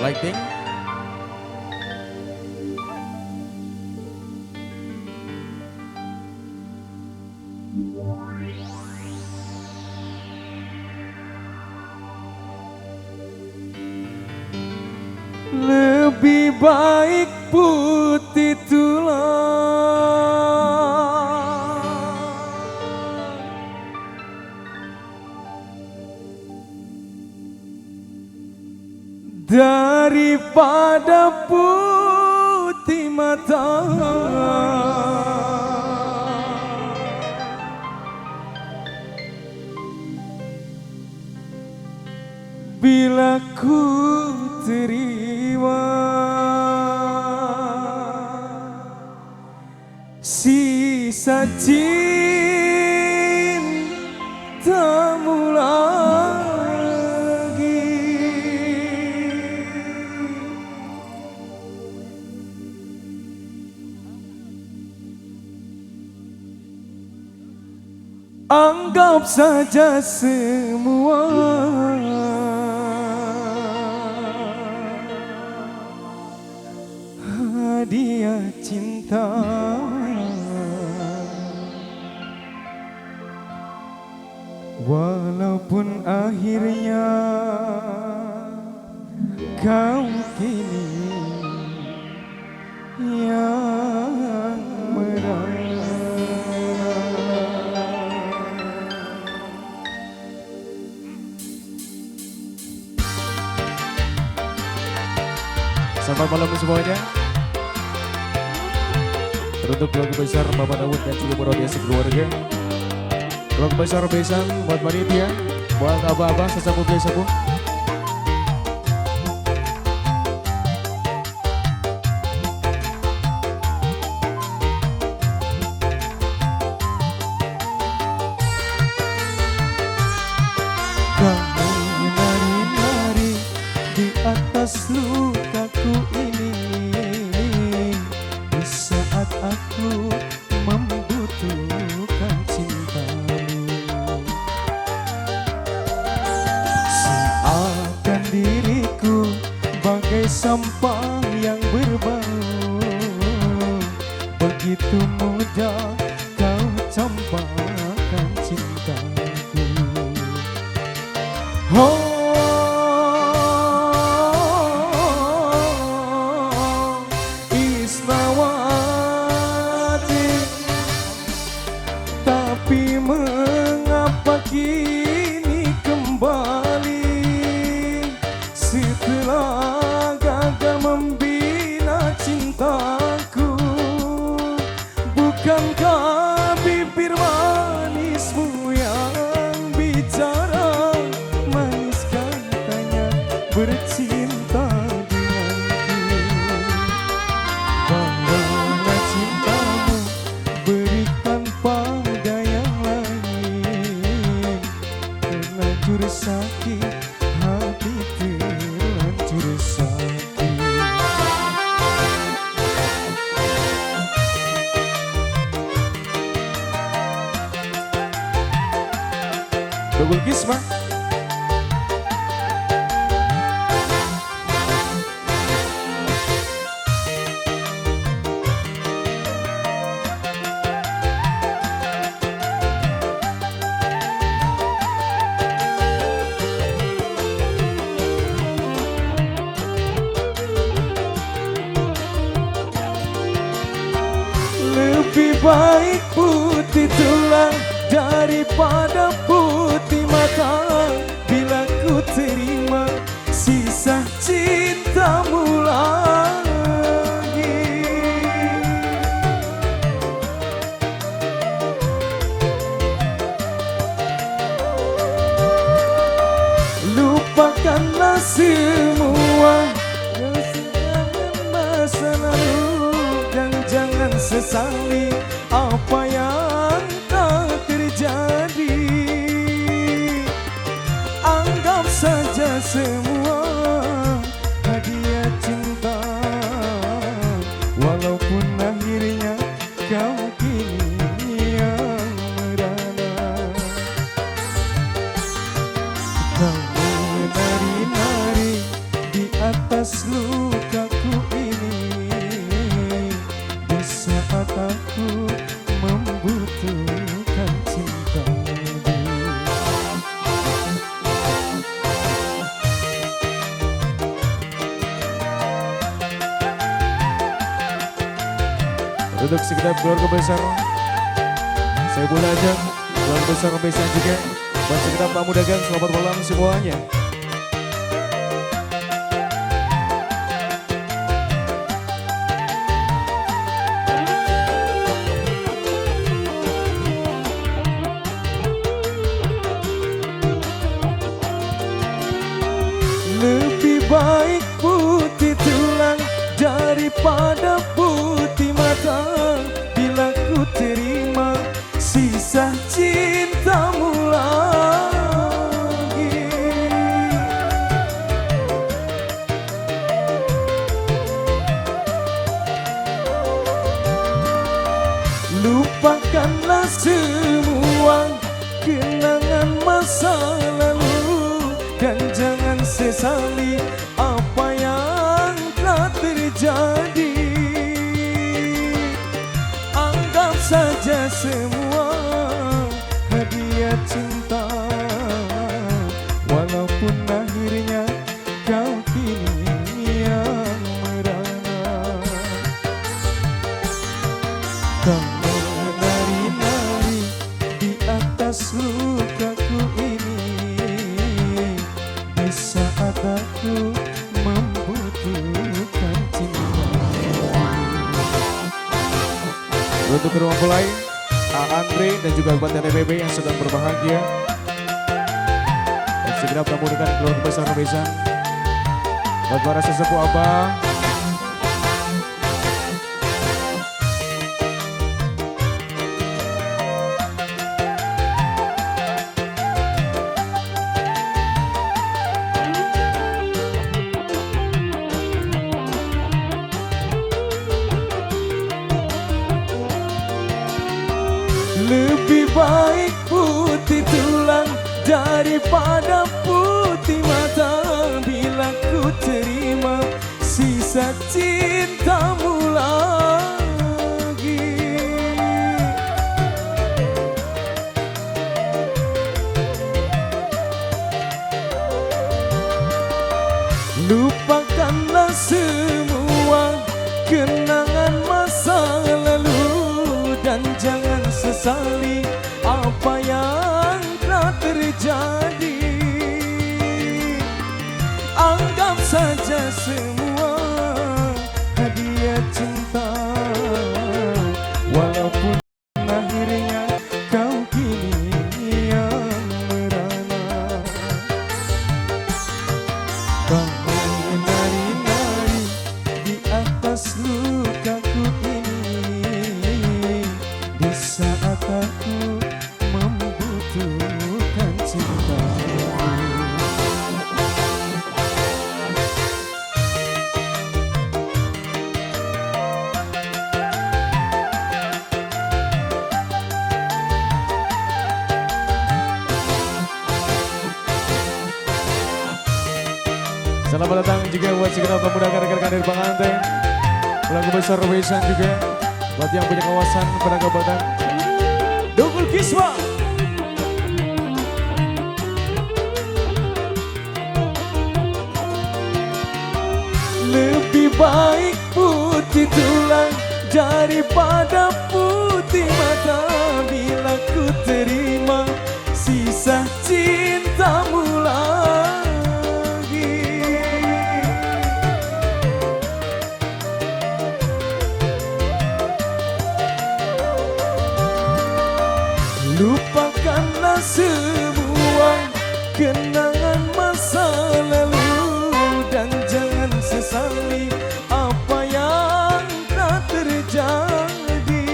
lighting. Lebih baik putih tulang daripada putih mata. Bila ku terima sisa cintamu lagi, anggap saja semua hadiah cinta. Walaupun akhirnya kau kini yang merana. Selamat malam semuanya. Teruntuk keluarga besar Bapak Dawud dan juga beraudiensi keluarga. Keluarga besar besan buat panitia, buat abah-abah sesapu besapu. Kamu menari-nari di atas lukaku ini, di saat aku membutuhkan cintamu. Seakan diriku bagai sampah yang berbau, begitu mudah kau campakkan cintaku. Oh, Isnawati, tapi mengapa kini kembali setelah gagal membina cintaku? Bukankah bibir manismu yang bicara bercinta denganku? Bawalah cintamu, berikan pada yang lain. Terlanjur sakit, hati terlanjur sakit. Double kiss, Bang. Lebih baik putih tulang daripada putih mata, bila ku terima sisa cintamu lagi. Lupakanlah semua yang sudah masa lalu, dan jangan sesali apa yang telah terjadi. Anggap saja semua hadiah cinta, walaupun akhirnya kau kini yang merana. Kau menari-nari di atas atas lukaku ini, di saat aku membutuhkan cintamu. Untuk segenap keluarga besar saya boleh ajak keluarga besar Besan juga buat segenap tamu dagang, selamat malam semuanya. Lebih baik putih tulang daripada putih mata, bila ku terima sisa cintamu lagi. Lupakanlah semua kenangan masa lalu, dan jangan sesali apa yang telah terjadi. Anggap saja semua hadiah cinta, walaupun akhirnya kau kini yang merana. Kau menari-nari di atas lukaku ini, di saat aku membutuhkan cinta. Untuk ke ruang mulai Andre dan juga Buat TPB yang sedang berbahagia, dan segenap tamu dengan keluarga besar Besan, buat para sesepuh abah, Lebih baik putih tulang daripada putih mata, bila ku terima sisa cintamu lagi. Lupakanlah semua kenangan masa lalu, dan jangan sesali apa yang telah terjadi. Anggap saja semua hadiah cinta, walaupun akhirnya kau kini yang merana. Kau menari-nari di atas lukaku ini, di saat aku membutuhkan cintamu. selamat datang juga buat segenap tamu dagang rekan-rekan dari pengantin, keluarga besar Besan juga, buat yang punya kawasan Pedagang Batak, Dukul Kiswa. Lebih baik putih tulang daripada putih mata, bila ku terima sisa cintamu lagi. Lupakanlah semua kenangan masa lalu, dan jangan sesali apa yang telah terjadi.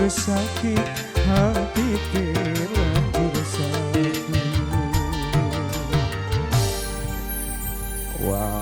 sakit hati telah